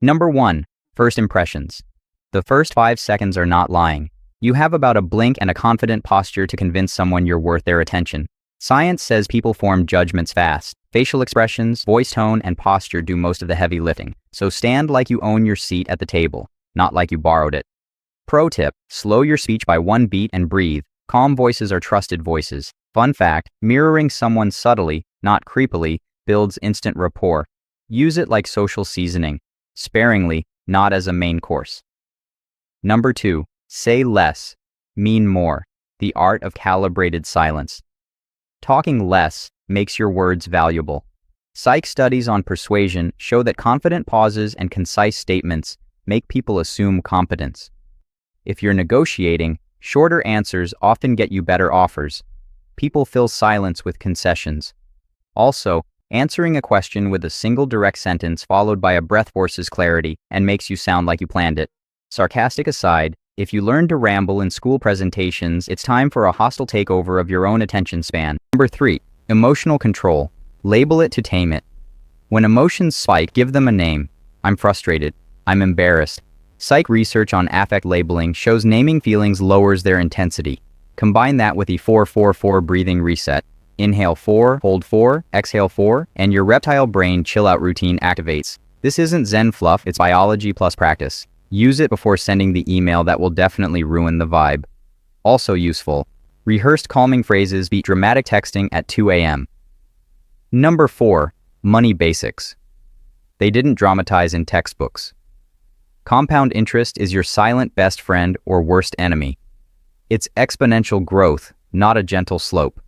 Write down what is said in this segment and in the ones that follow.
Number 1. First impressions. The first 5 seconds are not lying. You have about a blink and a confident posture to convince someone you're worth their attention. Science says people form judgments fast. Facial expressions, voice tone, and posture do most of the heavy lifting. So stand like you own your seat at the table, not like you borrowed it. Pro tip: slow your speech by 1 beat and breathe. Calm voices are trusted voices. Fun fact: mirroring someone subtly, not creepily, builds instant rapport. Use it like social seasoning, sparingly, not as a main course. Number 2. Say less, mean more. The art of calibrated silence. Talking less makes your words valuable. Psych studies on persuasion show that confident pauses and concise statements make people assume competence. If you're negotiating, shorter answers often get you better offers. People fill silence with concessions. Also, answering a question with a single direct sentence followed by a breath forces clarity and makes you sound like you planned it. Sarcastic aside, if you learn to ramble in school presentations, it's time for a hostile takeover of your own attention span. Number 3. Emotional control. Label it to tame it. When emotions spike, give them a name. I'm frustrated. I'm embarrassed. Psych research on affect labeling shows naming feelings lowers their intensity. Combine that with the 4-4-4 breathing reset. Inhale 4, hold 4, exhale 4, and your reptile brain chill-out routine activates. This isn't Zen fluff, it's biology plus practice. Use it before sending the email that will definitely ruin the vibe. Also useful: rehearsed calming phrases beat dramatic texting at 2 a.m. Number 4. Money basics. They didn't dramatize in textbooks. Compound interest is your silent best friend or worst enemy. It's exponential growth, not a gentle slope.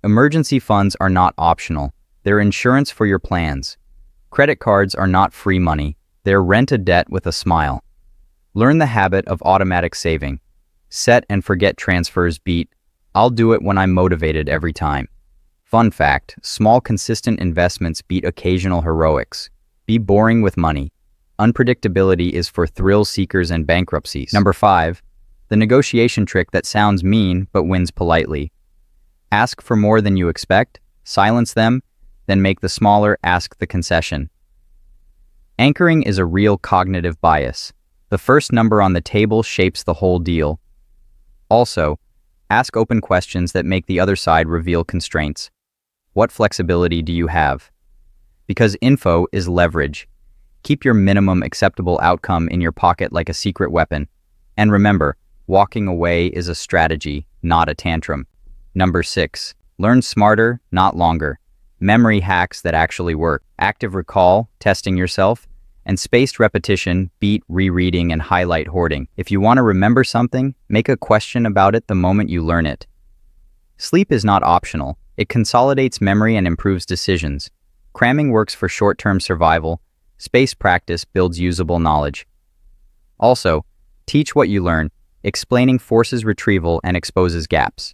Emergency funds are not optional. They're insurance for your plans. Credit cards are not free money. They're rent a debt with a smile. Learn the habit of automatic saving. Set and forget transfers beat "I'll do it when I'm motivated" every time. Fun fact: small consistent investments beat occasional heroics. Be boring with money. Unpredictability is for thrill seekers and bankruptcies. Number 5. The negotiation trick that sounds mean but wins politely. Ask for more than you expect, silence them, then make the smaller ask the concession. Anchoring is a real cognitive bias. The first number on the table shapes the whole deal. Also, ask open questions that make the other side reveal constraints. What flexibility do you have? Because info is leverage. Keep your minimum acceptable outcome in your pocket like a secret weapon. And remember, walking away is a strategy, not a tantrum. Number 6. Learn smarter, not longer. Memory hacks that actually work. Active recall, testing yourself, and spaced repetition beat rereading and highlight hoarding. If you want to remember something, make a question about it the moment you learn it. Sleep is not optional. It consolidates memory and improves decisions. Cramming works for short-term survival. Spaced practice builds usable knowledge. Also, teach what you learn. Explaining forces retrieval and exposes gaps.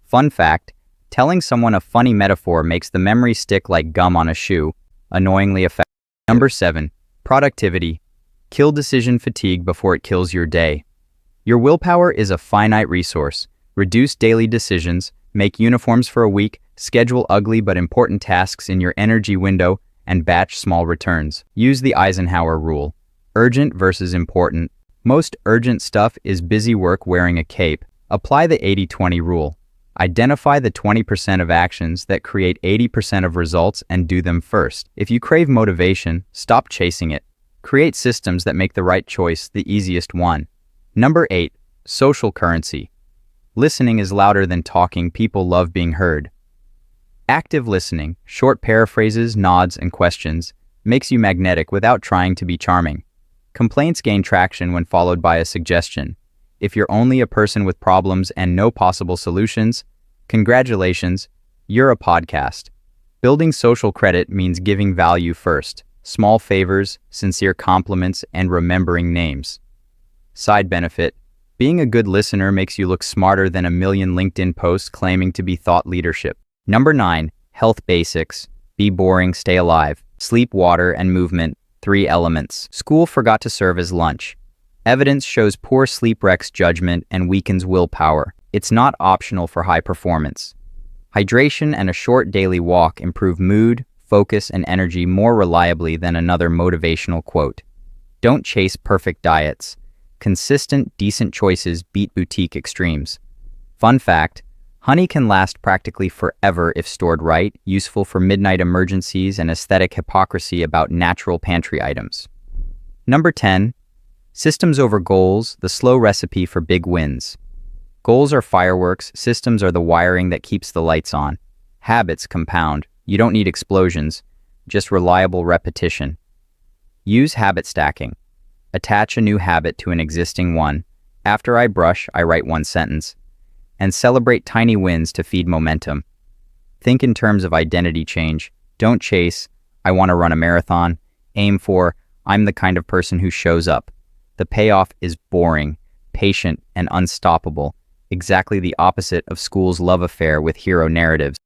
Fun fact: telling someone a funny metaphor makes the memory stick like gum on a shoe, annoyingly effective. Number 7. Productivity. Kill decision fatigue before it kills your day. Your willpower is a finite resource. Reduce daily decisions, make uniforms for a week, schedule ugly but important tasks in your energy window, and batch small returns. Use the Eisenhower rule. Urgent versus important. Most urgent stuff is busy work wearing a cape. Apply the 80-20 rule. Identify the 20% of actions that create 80% of results and do them first. If you crave motivation, stop chasing it. Create systems that make the right choice the easiest one. Number 8. Social currency. Listening is louder than talking. People love being heard. Active listening, short paraphrases, nods, and questions, makes you magnetic without trying to be charming. Complaints gain traction when followed by a suggestion. If you're only a person with problems and no possible solutions, congratulations, you're a podcast. Building social credit means giving value first. Small favors, sincere compliments, and remembering names. Side benefit: being a good listener makes you look smarter than a million LinkedIn posts claiming to be thought leadership. Number 9. Health basics. Be boring, stay alive. Sleep, water, and movement. 3 elements. School forgot to serve as lunch. Evidence shows poor sleep wrecks judgment and weakens willpower. It's not optional for high performance. Hydration and a short daily walk improve mood, focus, and energy more reliably than another motivational quote. Don't chase perfect diets. Consistent, decent choices beat boutique extremes. Fun fact, honey can last practically forever if stored right, useful for midnight emergencies and aesthetic hypocrisy about natural pantry items. Number 10. Systems over goals, the slow recipe for big wins. Goals are fireworks, systems are the wiring that keeps the lights on. Habits compound. You don't need explosions, just reliable repetition. Use habit stacking. Attach a new habit to an existing one. After I brush, I write one sentence. And celebrate tiny wins to feed momentum. Think in terms of identity change. Don't chase, I want to run a marathon. Aim for, I'm the kind of person who shows up. The payoff is boring, patient, and unstoppable. Exactly the opposite of school's love affair with hero narratives.